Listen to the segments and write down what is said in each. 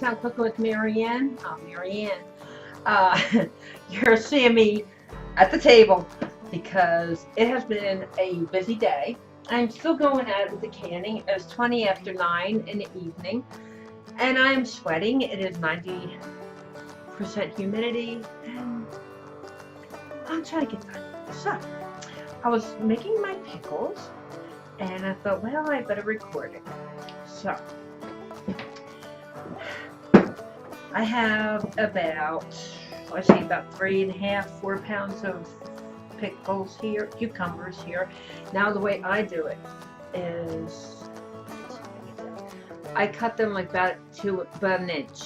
Time Cooking with Marianne. Marianne, uh, you're seeing me at the table because it has been a busy day. I'm still going at it with the canning. It's 20 after 9 in the evening, and I'm sweating. It is 90% humidity, and I'm trying to get done. So, I was making my pickles, and I thought, well, I better record it. So, I have about, let's see, about 3.5–4 pounds of pickles here, cucumbers here. Now the way I do it is, I cut them like about an inch,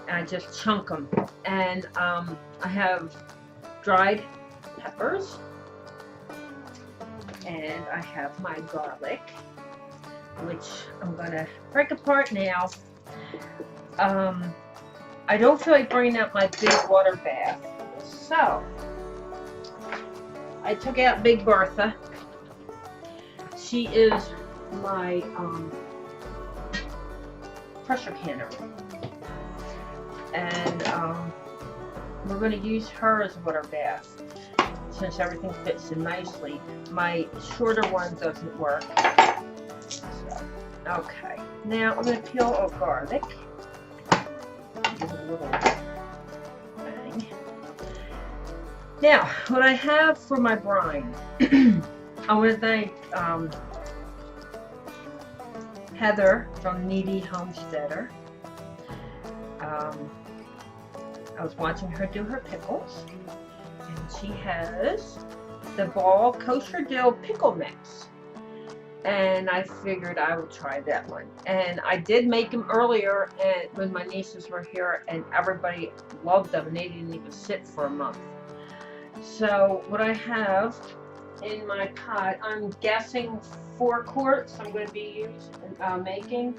and I just chunk them. And I have dried peppers, and I have my garlic, which I'm gonna break apart now. I don't feel like bringing out my big water bath, so I took out Big Bertha. She is my pressure canner, and we're going to use her as a water bath since everything fits in nicely. My shorter one doesn't work. So, okay, now I'm going to peel a garlic. Give it a little bang. Now, what I have for my brine, I want to thank Heather from Kneady Homesteader. I was watching her do her pickles, and she has the Ball Kosher Dill Pickle Mix, and I figured I would try that one. And I did make them earlier, and when my nieces were here, and everybody loved them, and they didn't even sit for a month. So what I have in my pot, I'm guessing 4 quarts I'm going to be making.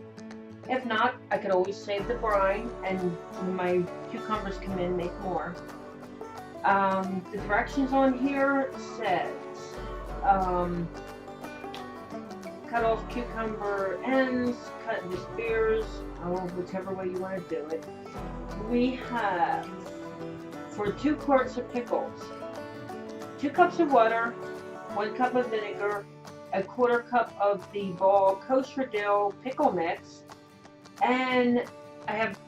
If not, I could always save the brine, and when my cucumbers come in, make more. The directions on here says cut off cucumber ends, cut into spears, whichever way you want to do it. We have, for 2 quarts of pickles, 2 cups of water, 1 cup of vinegar, 1/4 cup of the Ball Kosher Dill Pickle Mix, and I have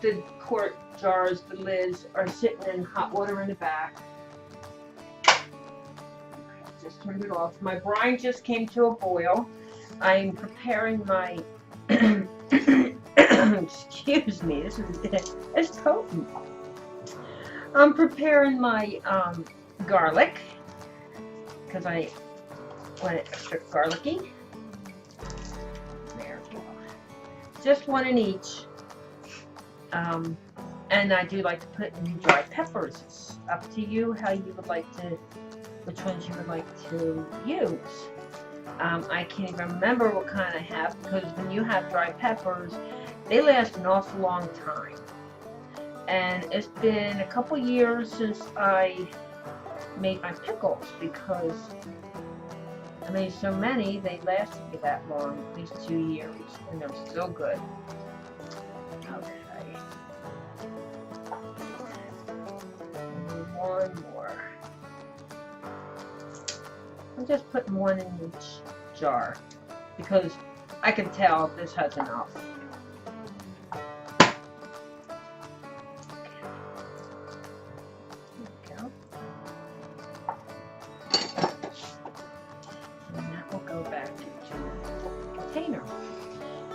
the quart jars, the lids are sitting in hot water in the back. Just turned it off. My brine just came to a boil. I'm preparing my excuse me, it's potent. I'm preparing my garlic because I want it extra garlicky. There we go. Just 1 in each. And I do like to put in dried peppers. It's up to you how you would like to, which ones you would like to use. I can't even remember what kind I have, because when you have dried peppers, they last an awful long time. And it's been a couple years since I made my pickles, because I made so many, they lasted me that long, at least 2 years, and they're still good. Okay. And 1 more. I'm just putting 1 in each jar, because I can tell this has enough.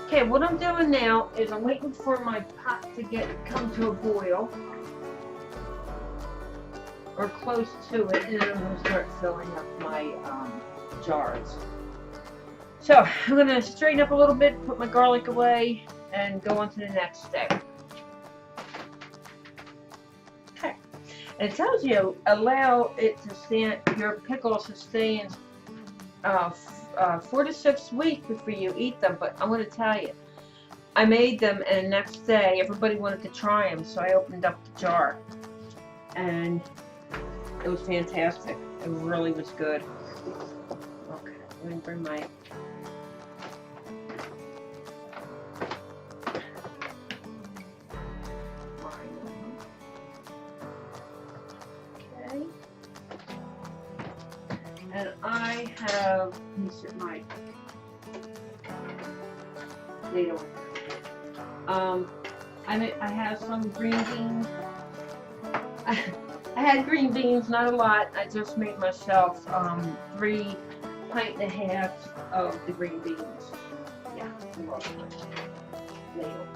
Okay, what I'm doing now is I'm waiting for my pot to come to a boil, or close to it, and then I'm going to start filling up my jars. So I'm going to straighten up a little bit, put my garlic away, and go on to the next step. Okay, and it tells you allow it to stand, your pickles to stay in 4 to 6 weeks before you eat them. But I'm going to tell you, I made them, and the next day everybody wanted to try them, so I opened up the jar, and it was fantastic. It really was good. Okay, let me bring my have, let me sit my ladle. I have some green beans. I had green beans, not a lot. I just made myself 3 pints and a half of the green beans. Yeah, ladle.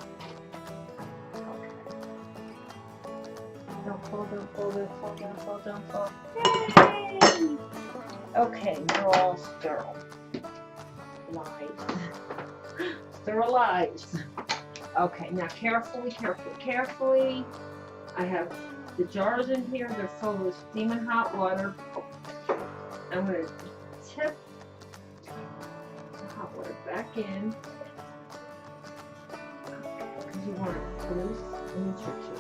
Okay. Don't fall, don't fall, don't fall, don't fall, don't fall. Yay! Okay, they're all sterilized. Sterilized. Okay, now carefully. I have the jars in here. They're full of steaming hot water. I'm going to tip the hot water back in. Because you want it loose and churchy.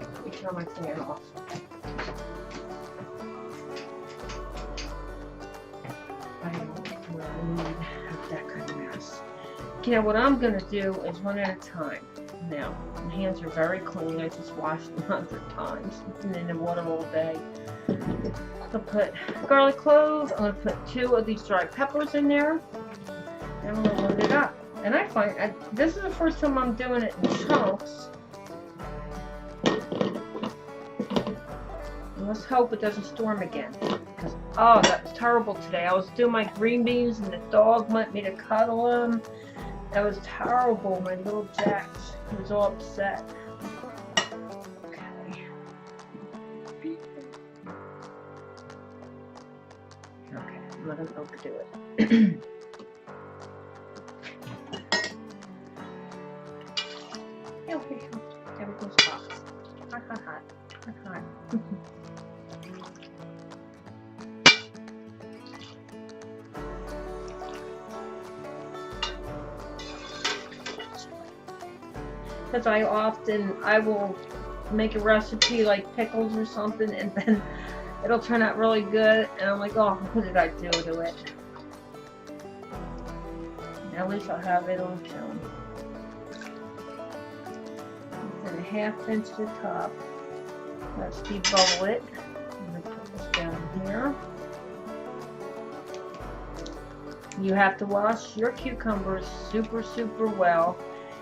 Let me turn my fan off. I don't really need that kind of mess. Okay, now what I'm going to do is one at a time. Now, my hands are very clean. I just washed them 100 times. And in the water all day. I'm going to put garlic cloves. I'm going to put 2 of these dried peppers in there. And I'm going to load it up. And I find, this is the first time I'm doing it in chunks. And let's hope it doesn't storm again. Because, oh, that's terrible today. I was doing my green beans and the dog wanted me to cuddle them. That was terrible. My little Jax was all upset. Okay. Okay, I'm not going to overdo it. Everything's hot. Hot. Because I will make a recipe like pickles or something, and then it'll turn out really good, and I'm like, oh, what did I do to it? Now at least I'll have it on film. And a 1/2 inch to the top. Let's debubble it. I'm going to put this down here. You have to wash your cucumbers super well.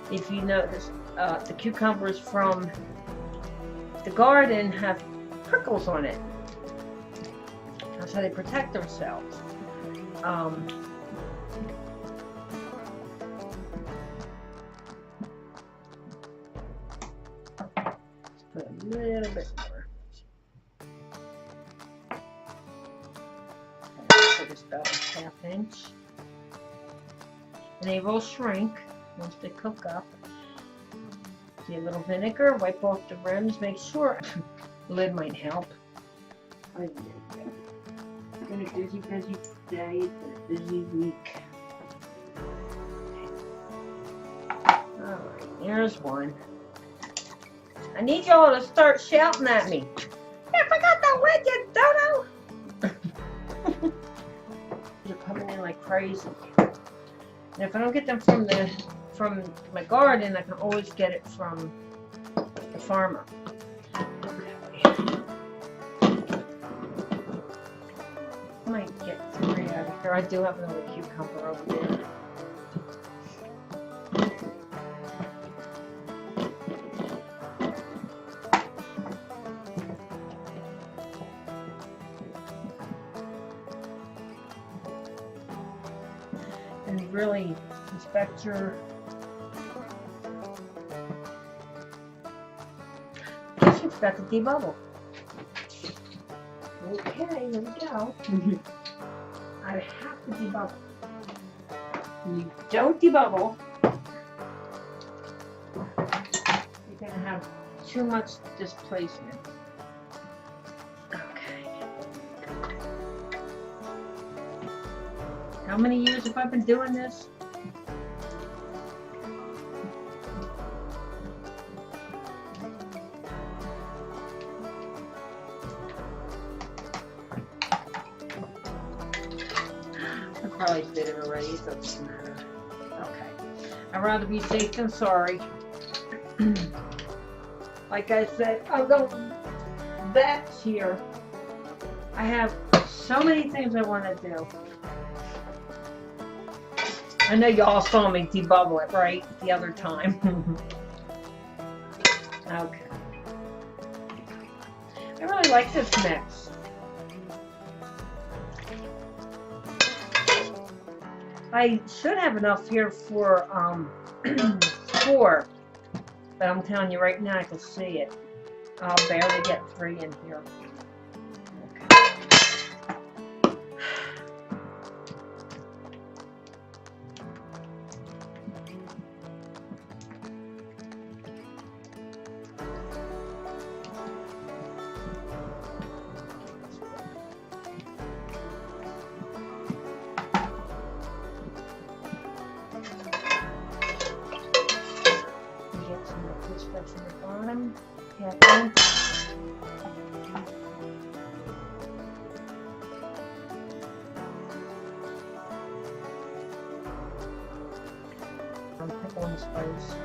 If you notice, the cucumbers from the garden have prickles on it. That's how they protect themselves. Let's put a little bit more. Okay, put this about 1/2 inch. And they will shrink once they cook up. Get a little vinegar, wipe off the rims, make sure the lid might help. It's been a busy day, it's been a busy week. Alright, here's one. I need y'all to start shouting at me. I forgot the lid, you dodo! They're coming in like crazy. And if I don't get them from my garden, I can always get it from the farmer. Okay. I might get 3 out of here. I do have another cucumber over there. And really inspect your got to debubble. Okay, here we go. I have to debubble. You don't debubble, you're going to have too much displacement. Okay. How many years have I been doing this? Probably did it already, so it doesn't matter. Okay. I'd rather be safe than sorry. Like I said, I'm going back here. I have So many things I want to do. I know y'all saw me debubble it, right? The other time. Okay. I really like this mix. I should have enough here for 4, but I'm telling you right now I can see it. I'll barely get 3 in here. From the bottom, Pickling Spice.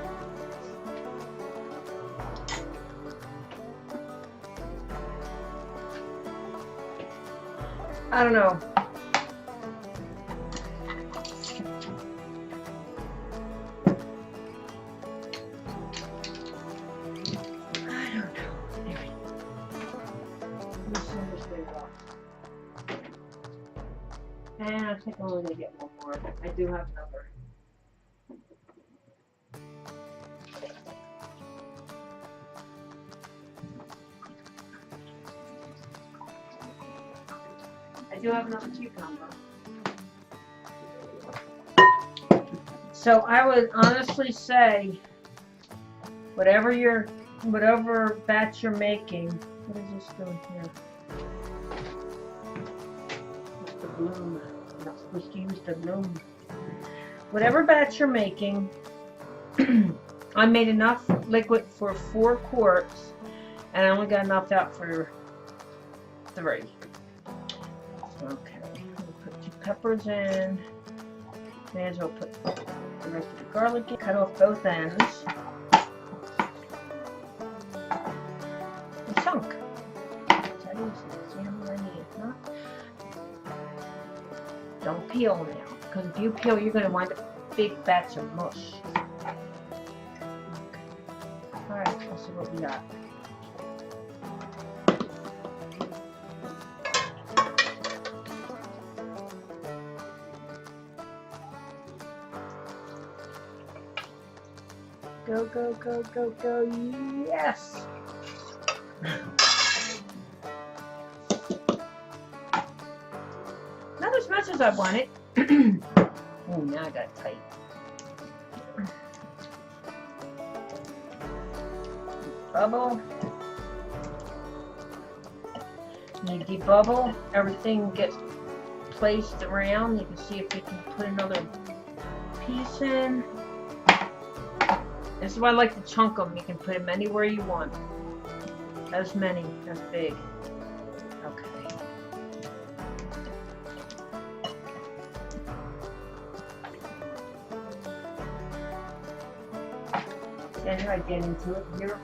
I don't know. And I think I'm only going to get one more. I do have another. I do have another cucumber. So I would honestly say, whatever batch you're making, what is this doing here? It's the bloom. I'm not supposed to use the bloom. Whatever batch you're making, I made enough liquid for 4 quarts, and I only got enough out for 3. Okay, we'll put 2 peppers in. May as well put the rest of the garlic in. Cut off both ends. It's sunk. Is that easy? See how many I need? Huh? Don't peel now, because if you peel, you're going to wind up with a big batch of mush. Okay. Alright, let's see what we got. Go, go, go, go, go, yes! Not as much as I wanted. Oh, now I got tight. Bubble. You debubble, everything gets placed around. You can see if you can put another piece in. This is why I like to chunk them. You can put them anywhere you want. As many, as big. Okay. Then I get into it here.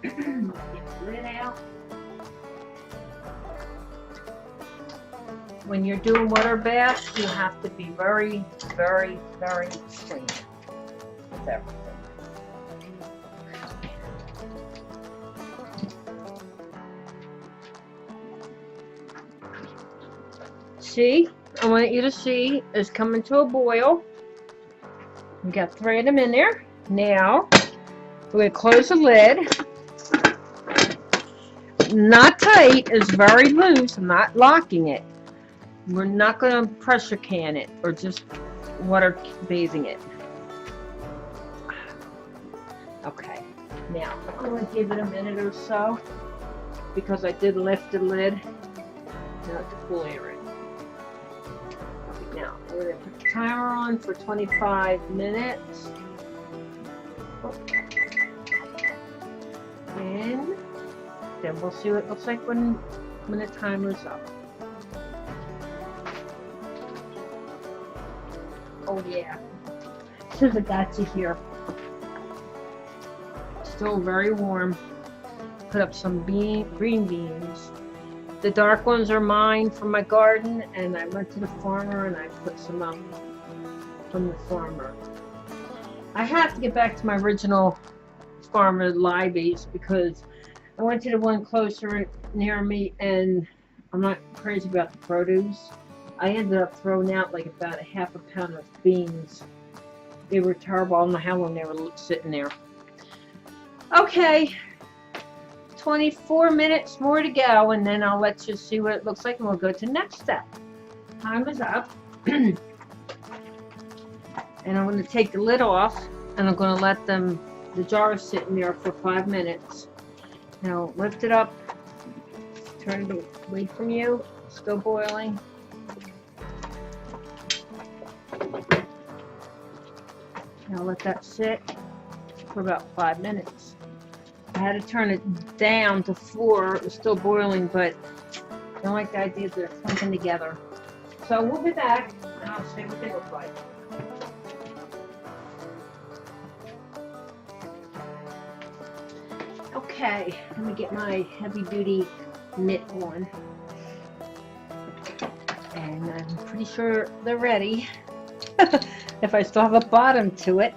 Get the lid out. When you're doing water baths, you have to be very, very, very clean with everything. See, I want you to see it's coming to a boil. We got 3 of them in there. Now, we're going to close the lid. Not tight, it's very loose. I'm not locking it. We're not going to pressure can it or just water bathing it. Okay, now I'm going to give it a minute or so because I did lift the lid. Now to cool air it. Now, we're going to put the timer on for 25 minutes. And then we'll see what it looks like when the timer's up. Oh yeah. Should have got you here. Still very warm. Put up some green beans. The dark ones are mine from my garden, and I went to the farmer and I put some up from the farmer. I have to get back to my original farmer Libby's because I went to the one closer near me and I'm not crazy about the produce. I ended up throwing out like about a half a pound of beans. They were terrible. I don't know how long they were sitting there. Okay, 24 minutes more to go, and then I'll let you see what it looks like, and we'll go to the next step. Time is up. And I'm going to take the lid off, and I'm going to let the jar sit in there for 5 minutes. Now lift it up, turn it away from you, still boiling. Now let that sit for about 5 minutes. I had to turn it down to 4. It was still boiling, but I don't like the idea that they're clumping together. So we'll be back and I'll see what they look like. Okay, let me get my heavy duty mitt on. And I'm pretty sure they're ready. If I still have a bottom to it.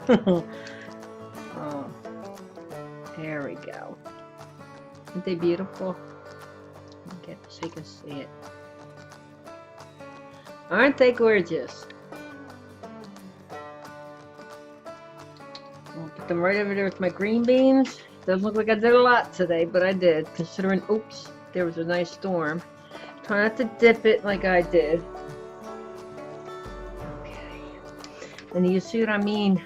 Oh, there we go. Aren't they beautiful? Get so you can see it. Aren't they gorgeous? I'll put them right over there with my green beans. Doesn't look like I did a lot today, but I did, considering, oops, there was a nice storm. Try not to dip it like I did. Okay. And you see what I mean?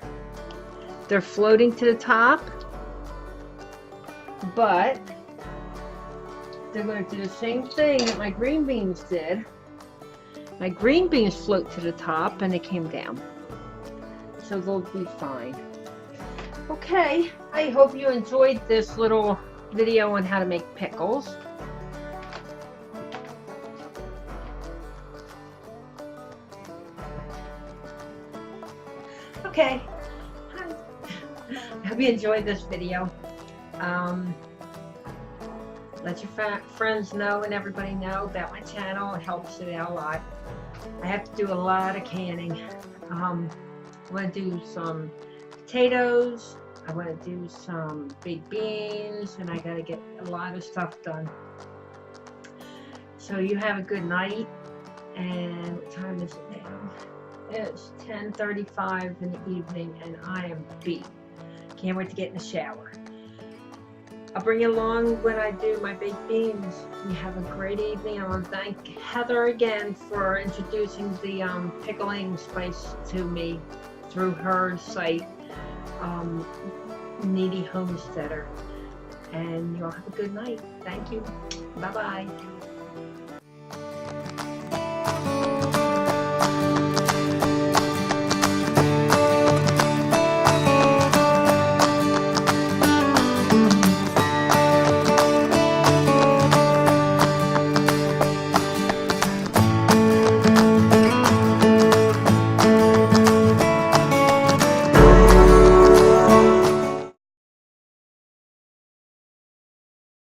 They're floating to the top, but they're going to do the same thing that my green beans did. My green beans float to the top and they came down. So they'll be fine. Okay, I hope you enjoyed this little video on how to make pickles. Okay, I hope you enjoyed this video. Let your friends know and everybody know about my channel. It helps it out a lot. I have to do a lot of canning. I want to do some potatoes. I want to do some baked beans, and I got to get a lot of stuff done. So you have a good night. And what time is it now? It's 10:35 in the evening, and I am beat. Can't wait to get in the shower. I'll bring you along when I do my baked beans. You have a great evening. I want to thank Heather again for introducing the pickling spice to me through her site, Kneady Homesteader. And you'll have a good night. Thank you. Bye-bye.